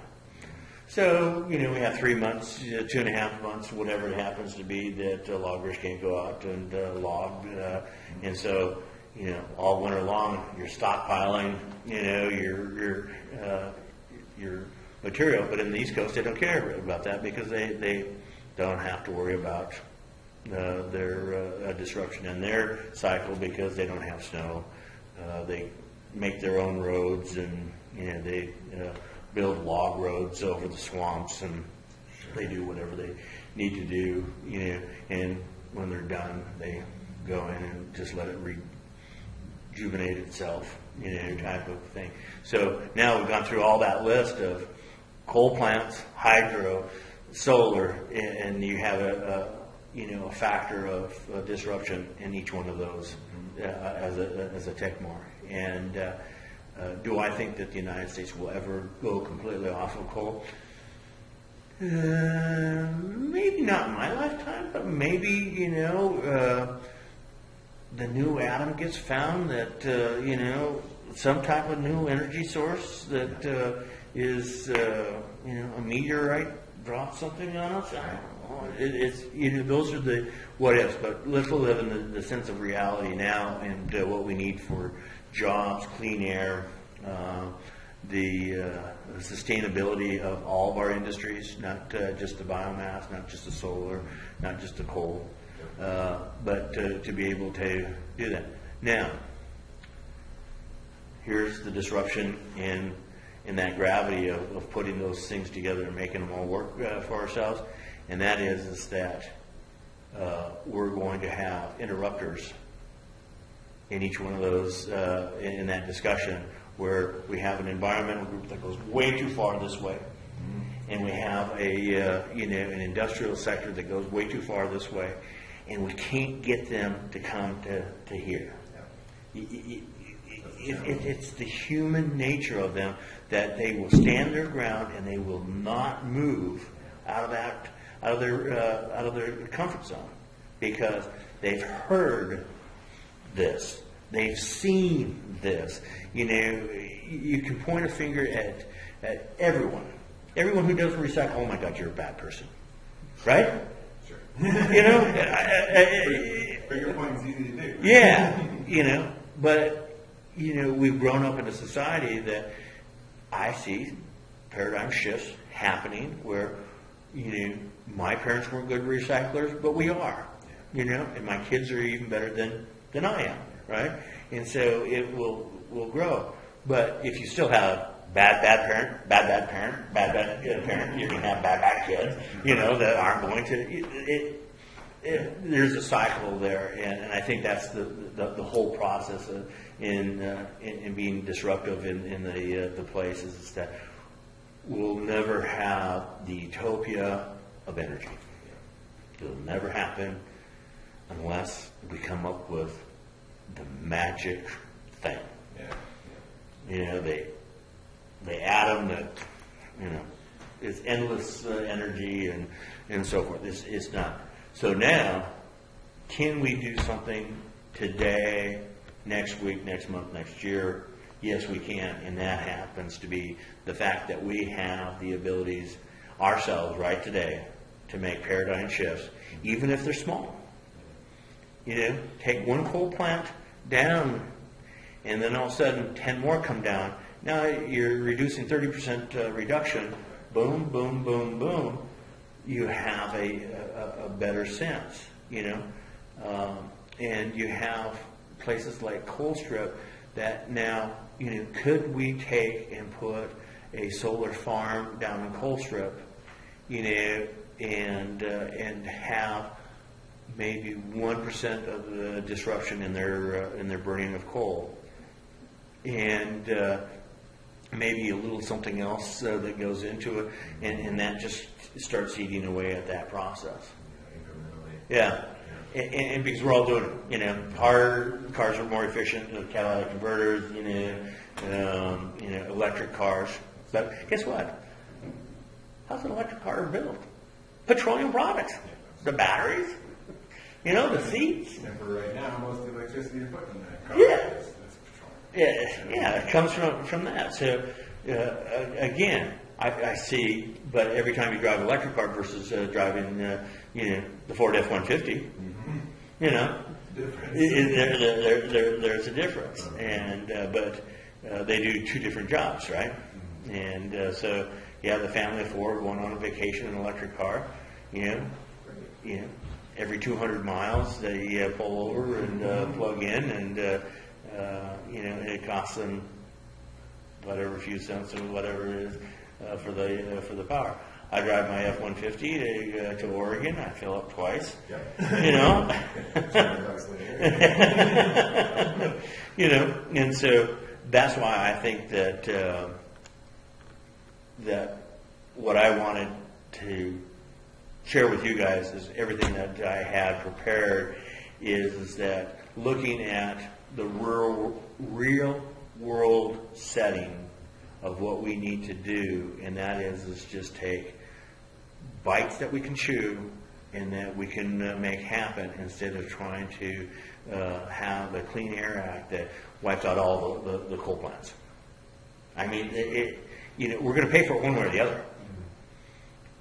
So, we have 3 months, 2.5 months, whatever it happens to be, that loggers can't go out and log. And so, all winter long, you're stockpiling, your material. But in the East Coast, they don't care about that because they don't have to worry about their disruption in their cycle because they don't have snow. They make their own roads, and they build log roads over the swamps, and they do whatever they need to do. And when they're done, they go in and just let it rejuvenate itself, type of thing. So now we've gone through all that list of coal plants, hydro, solar, and you have a factor of disruption in each one of those as a tech mark. And do I think that the United States will ever go completely off of coal? Maybe not in my lifetime, but maybe, the new atom gets found that, some type of new energy source that is, a meteorite dropped something on us. I don't know. It's those are the what ifs, but let's live in the sense of reality now and what we need for jobs, clean air, the sustainability of all of our industries, not just the biomass, not just the solar, not just the coal, but to be able to do that. Now, here's the disruption in that gravity of putting those things together and making them all work for ourselves, and that is that we're going to have interrupters in each one of those in that discussion, where we have an environmental group that goes way too far this way, and we have an industrial sector that goes way too far this way, and we can't get them to come to here. It's the human nature of them that they will stand their ground and they will not move out of their comfort zone, because they've heard this, they've seen this. You can point a finger at everyone who doesn't recycle. Oh my God, you're a bad person, right? Sure. Finger pointing's easy to do. Yeah, but we've grown up in a society that I see paradigm shifts happening where, my parents weren't good recyclers, but we are, and my kids are even better than I am, right? And so it will grow. But if you still have bad parent, bad parent, you're going to have bad kids, that aren't going to. There's a cycle there, and I think that's the whole process in being disruptive in the places, is that we'll never have the utopia of energy. It'll never happen unless we come up with the magic thing. The atom that is endless energy and so forth. It's not. So now, can we do something today, next week, next month, next year? Yes, we can, and that happens to be the fact that we have the abilities ourselves right today to make paradigm shifts, even if they're small. Take one coal plant down, and then all of a sudden 10 more come down. Now you're reducing 30% reduction. Boom, boom, boom, boom. You have a better sense, and you have places like Colstrip that now, could we take and put a solar farm down in Colstrip, and have maybe 1% of the disruption in their burning of coal, and maybe a little something else that goes into it, and that just starts eating away at that process. Yeah. And because we're all doing it, cars are more efficient, catalytic converters, electric cars. But guess what? How's an electric car built? Petroleum products, the batteries, the seats. And for right now, most of the electricity is put in that car. Yeah. That's petroleum. Yeah, it comes from that. So again, I see, but every time you drive an electric car versus driving, the Ford F-150, there's a difference, and but they do two different jobs, right? And so you have the family of four going on a vacation in an electric car, every 200 miles they pull over and plug in, and it costs them whatever few cents or whatever it is for the power. I drive my F-150 to Oregon. I fill up twice. And so that's why I think that what I wanted to share with you guys is everything that I had prepared is that looking at the real world setting of what we need to do, and that is just take bites that we can chew and that we can make happen instead of trying to have a Clean Air Act that wipes out all the coal plants. I mean, we're going to pay for it one way or the other.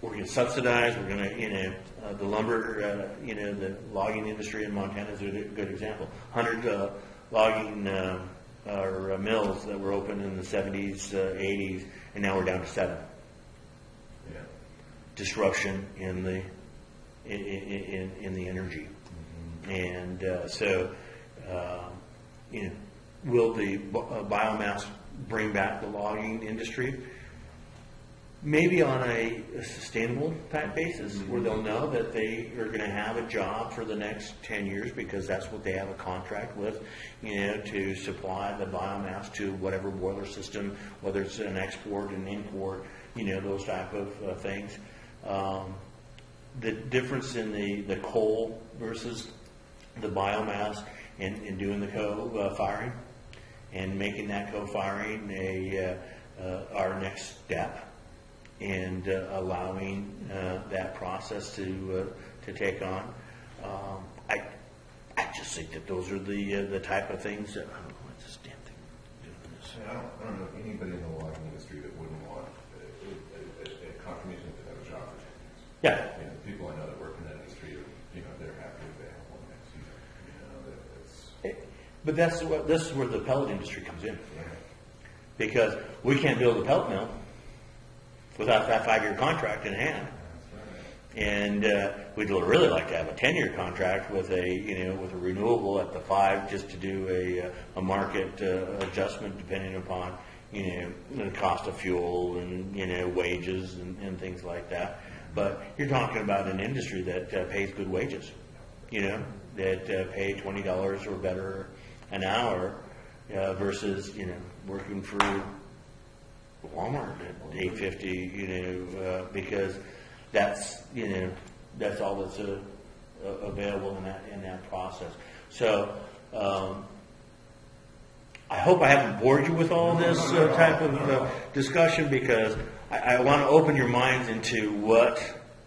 We're going to subsidize. We're going to, the lumber, the logging industry in Montana is a good example. 100 logging or mills that were open in the 70s, 80s, and now we're down to 7. Yeah. Disruption in the energy, and so will the biomass bring back the logging industry? Maybe on a sustainable type basis, where they'll know that they are going to have a job for the next 10 years because that's what they have a contract with, to supply the biomass to whatever boiler system, whether it's an export and import, those type of things. The difference in the coal versus the biomass and doing the co-firing and making that co-firing our next step, and allowing that process to take on. I just think that those are the type of things that, I don't know what's this damn thing doing this. I don't know anybody in the logging industry that wouldn't want a confirmation that they have a job for 10 years. Yeah. The people I know that work in that industry, they're happy if they have one next season. But this is where the pellet industry comes in, Yeah. because we can't build a pellet mill without that 5-year contract in hand. And we'd really like to have a 10-year contract with a renewable at the 5, just to do a market adjustment depending upon the cost of fuel and wages and things like that. But you're talking about an industry that pays good wages, that pay $20 or better an hour versus working for Walmart at $8.50, because that's all that's available in that process. So I hope I haven't bored you with all this type of discussion, because I want to open your minds into what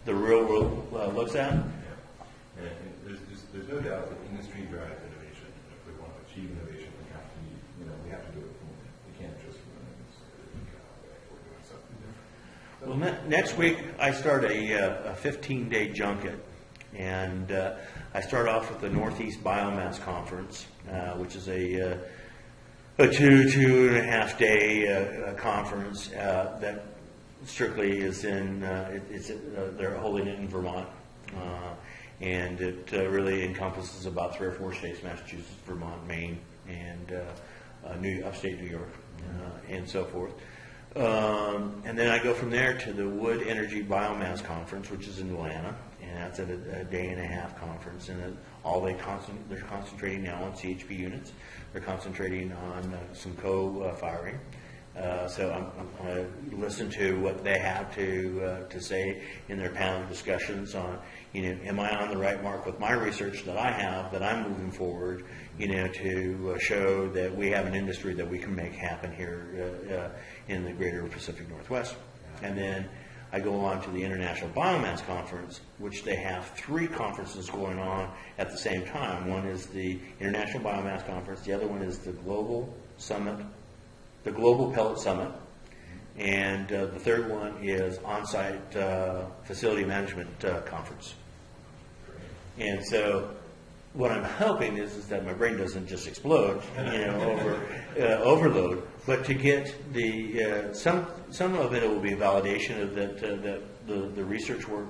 the real world looks at. And there's no doubt that industry drives innovation. If we want to achieve innovation, we have to do it from within. We can't just run it. We're doing something different. Well, next week I start a 15-day junket, and I start off with the Northeast Biomass Conference, which is a 2.5 day conference that strictly is they're holding it in Vermont, and it really encompasses about 3 or 4 states: Massachusetts, Vermont, Maine, and upstate New York, and so forth. And then I go from there to the Wood Energy Biomass Conference, which is in Atlanta, and that's at a 1.5-day conference. And they're concentrating now on CHP units. They're concentrating on some co-firing. So I'm going to listen to what they have to say in their panel discussions on, am I on the right mark with my research that I have, that I'm moving forward, to show that we have an industry that we can make happen here in the greater Pacific Northwest. And then I go on to the International Biomass Conference, which they have 3 conferences going on at the same time. One is the International Biomass Conference. The other one is the Global Pellet Summit. And the third one is On-Site Facility Management Conference. And so what I'm hoping is that my brain doesn't just explode, overload, but to get some of it will be validation of that the research work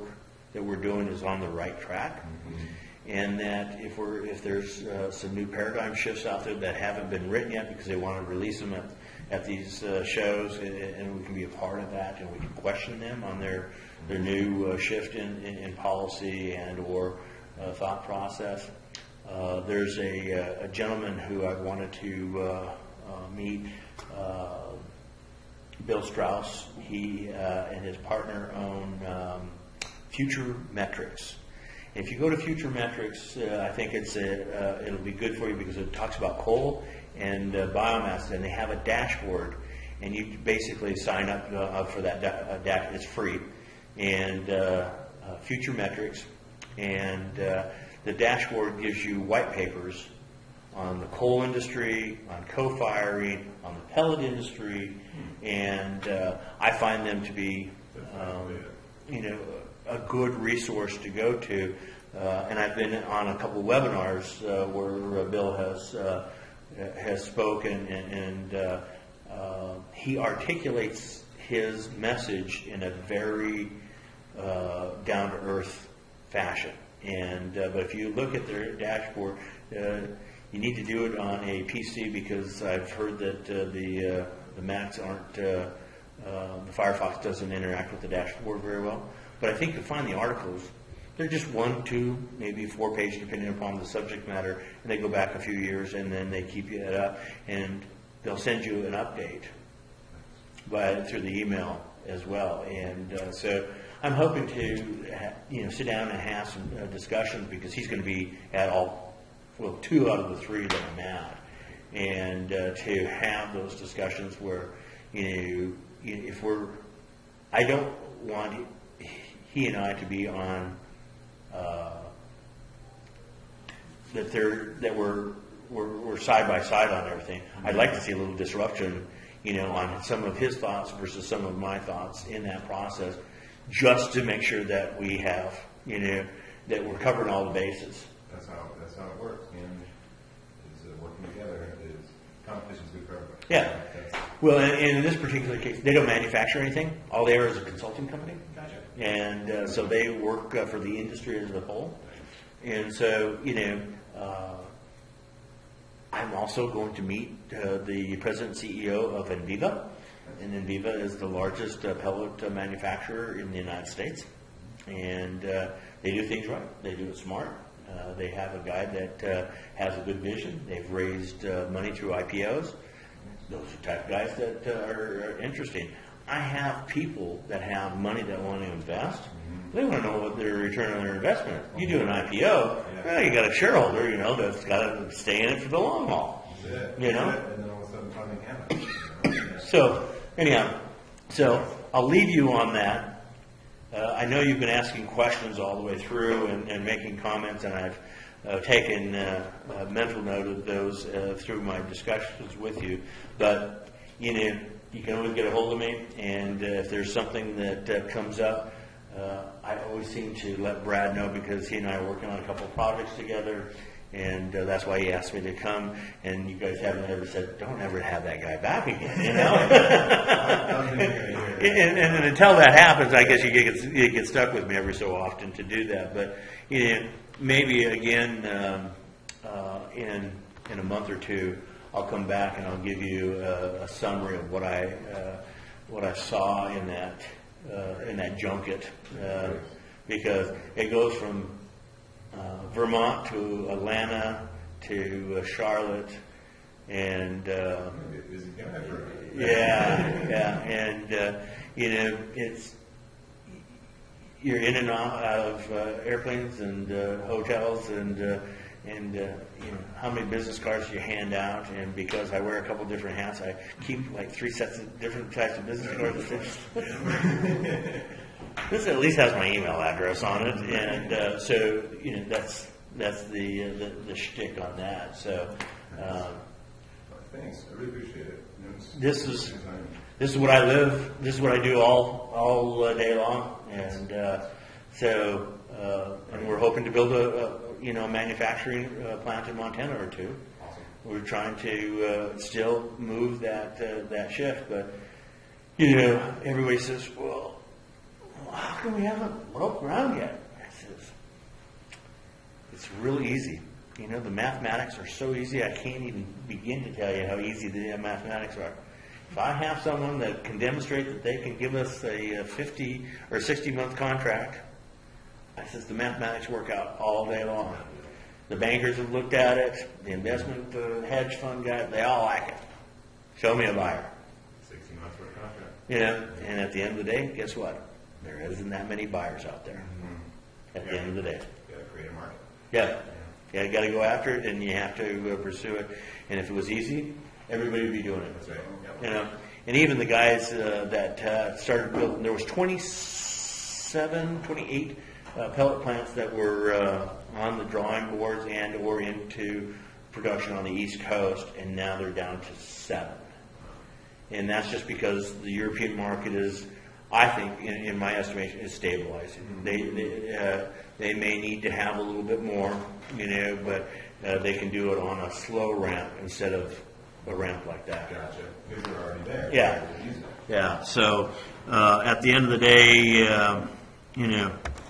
that we're doing is on the right track, and that if there's some new paradigm shifts out there that haven't been written yet because they want to release them at these shows, and we can be a part of that, and we can question them on their new shift in policy and or thought process. There's a gentleman who I wanted to meet, Bill Strauss. He and his partner own Future Metrics. If you go to Future Metrics, I think it'll be good for you because it talks about coal and biomass, and they have a dashboard, and you basically sign up for that dashboard. It's free, and Future Metrics, and the dashboard gives you white papers on the coal industry, on co-firing, on the pellet industry, and I find them to be, a good resource to go to. And I've been on a couple webinars where Bill has spoken, and he articulates his message in a very down-to-earth fashion. And but if you look at their dashboard, you need to do it on a PC because I've heard that the Macs aren't, the Firefox doesn't interact with the dashboard very well. But I think to find the articles, they're just 1, 2, maybe 4 pages depending upon the subject matter, and they go back a few years, and then they keep it up, and they'll send you an update through the email as well. And so I'm hoping to sit down and have some discussions, because he's going to be at 2 out of the 3 that I'm at, and to have those discussions where I don't want he and I to be on that we're side by side on everything. I'd like to see a little disruption, on some of his thoughts versus some of my thoughts in that process, just to make sure that we have, that we're covering all the bases. That's how it works. And is working together. Competition's good for everybody. Yeah. Well, and in this particular case, they don't manufacture anything. All they are is a consulting company. Gotcha. And so they work for the industry as a whole. And so, I'm also going to meet the president and CEO of Enviva. And Enviva is the largest pellet manufacturer in the United States. And they do things right. They do it smart. They have a guy that has a good vision. They've raised money through IPOs. Those are the type of guys that are interesting. I have people that have money that want to invest. They want to know what their return on their investment is. You do an IPO, well, you got a shareholder, that's got to stay in it for the long haul. And then all of a sudden funding happens. So, anyhow, I'll leave you on that. I know you've been asking questions all the way through and making comments, and I've taken mental note of those through my discussions with you. But, you can always get a hold of me, and if there's something that comes up, I always seem to let Brad know, because he and I are working on a couple of projects together, and that's why he asked me to come. And you guys haven't ever said, "Don't ever have that guy back again," and until that happens, I guess you get stuck with me every so often to do that. But maybe again in a month or two, I'll come back and I'll give you a summary of what I saw in that junket, because it goes from Vermont to Atlanta to Charlotte, and it's you're in and out of airplanes and hotels and how many business cards you hand out. And because I wear a couple different hats, I keep like 3 sets of different types of business cards. This at least has my email address on it, and so that's the shtick on that. So thanks, I really appreciate it. This is what I live. This is what I do all day long, and and we're hoping to build a manufacturing plant in Montana or 2. Awesome. We're trying to still move that shift, but everybody says, well, how come we haven't broke ground yet? I says, it's real easy. The mathematics are so easy, I can't even begin to tell you how easy the mathematics are. If I have someone that can demonstrate that they can give us a 50 or 60-month contract, I says the mathematics work out all day long. The bankers have looked at it, the investment hedge fund guy, they all like it. Show me a buyer. 60 months for a contract. And at the end of the day, guess what? There isn't that many buyers out there. at the end of the day. You gotta create a market. Yeah. Yeah, you got to go after it, and you have to pursue it. And if it was easy, everybody would be doing it. That's right. Yep. You know, and even the guys that started building, there was 28 pellet plants that were on the drawing boards and or into production on the East Coast, and now they're down to 7. And that's just because the European market is, I think, in my estimation, is stabilizing. They may need to have a little bit more, you know, but they can do it on a slow ramp instead of a ramp like that. Gotcha. Because they're already there. Yeah. They're using it. Yeah. So at the end of the day, you know,